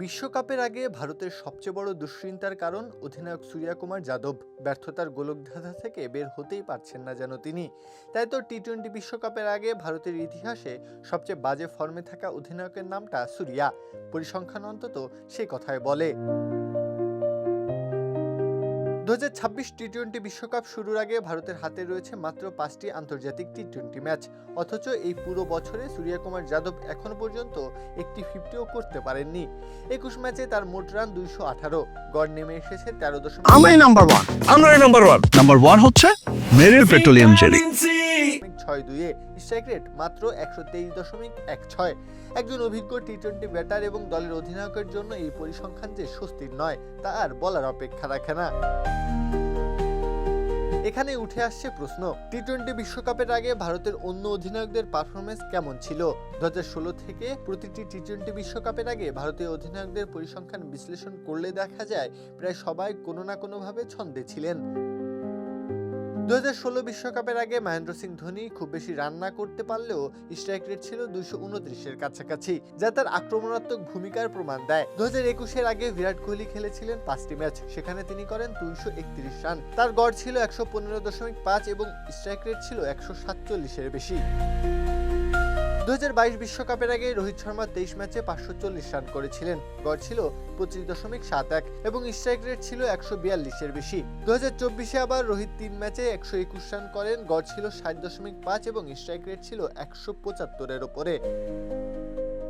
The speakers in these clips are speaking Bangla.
বিশ্বকাপের আগে ভারতের সবচেয়ে বড় দুশ্চিন্তার কারণ অধিনায়ক সূর্যকুমার যাদব। ব্যর্থতার গোলকধাঁধা থেকে বের হতেই পারছেন না যেন তিনি। তাই তো টি-20 বিশ্বকাপের আগে ভারতের ইতিহাসে সবচেয়ে বাজে ফর্মে থাকা অধিনায়কের নামটা সূর্যা। পরিসংখ্যান অন্তত সেই কথাই বলে। 2026 টি-20 বিশ্বকাপ শুরুর আগে ভারতের হাতে রয়েছে মাত্র 5টি আন্তর্জাতিক টি-20 ম্যাচ। অথচ এই পুরো বছরে সূর্যকুমার যাদব এখন পর্যন্ত একটি 50ও করতে পারেননি। 21 ম্যাচে তার মোট রান 218, গড় নেমে এসেছে 13.6। আমরাই নাম্বার ওয়ান। নাম্বার ওয়ান হচ্ছে মেরিল পেট্রোলিয়াম জেলি। 6-2-এ স্ট্রাইক রেট মাত্র 123.16। একজন অভিজ্ঞ টি-20 ব্যাটার এবং দলের অধিনায়কের জন্য এই পরিসংখ্যান যে স্বস্তির নয় তা আর বলার অপেক্ষা রাখে না। এখানে উঠে আসছে প্রশ্ন, টি-20 বিশ্বকাপের আগে ভারতের অন্য অধিনায়কদের পারফরমেন্স কেমন ছিল? 2016 থেকে প্রতিটি টি-20 বিশ্বকাপের আগে ভারতীয় অধিনায়কদের পরিসংখ্যান বিশ্লেষণ করলে দেখা যায় প্রায় সবাই কোনো না কোনোভাবে ছন্দে ছিলেন। 2016 বিশ্বকাপের আগে মহেন্দ্র সিং ধোনি খুব বেশি রান না করতে পারলেও স্ট্রাইক রেট ছিল 229-এর কাছাকাছি, যা তার আক্রমণাত্মক ভূমিকার প্রমাণ দেয়। 2021-এর আগে বিরাট কোহলি খেলেছিলেন 5টি ম্যাচ, সেখানে তিনি করেন 231 রান। তার গড় ছিল 115.5 এবং স্ট্রাইক রেট ছিল 147-এর বেশি। 2022 বিশ্বকাপের আগে রোহিত শর্মা 23 ম্যাচে 540 রান করেছিলেন, গড় ছিল 25.71 এবং স্ট্রাইক রেট ছিল 142-এর বেশি। 2024-এ আবার রোহিত 3 ম্যাচে 121 রান করেন, গড় ছিল 60.5 এবং স্ট্রাইক রেট ছিল 175-এর উপরে।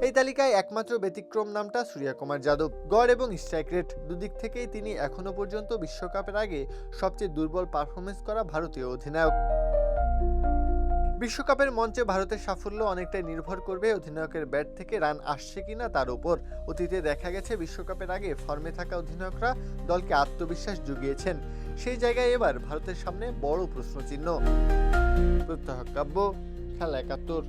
এই তালিকায় একমাত্র ব্যতিক্রম নামটা সূর্যকুমার যাদব। গড় এবং স্ট্রাইক রেট দুদিক থেকেই তিনি এখনো পর্যন্ত বিশ্বকাপের আগে সবচেয়ে দুর্বল পারফরমেন্স করা ভারতীয় অধিনায়ক। বিশ্বকাপের মঞ্চে ভারতের সাফল্য অনেকটাই নির্ভর করবে অধিনায়কের ব্যাট থেকে রান আসছে কিনা তার উপর। অতীতে দেখা গেছে বিশ্বকাপের আগে ফর্মে থাকা অধিনায়করা দলকে আত্মবিশ্বাস জুগিয়েছেন। সেই জায়গায় এবার ভারতের সামনে বড় প্রশ্নচিহ্ন। প্রত্যহ কাব্য, খেলা 71।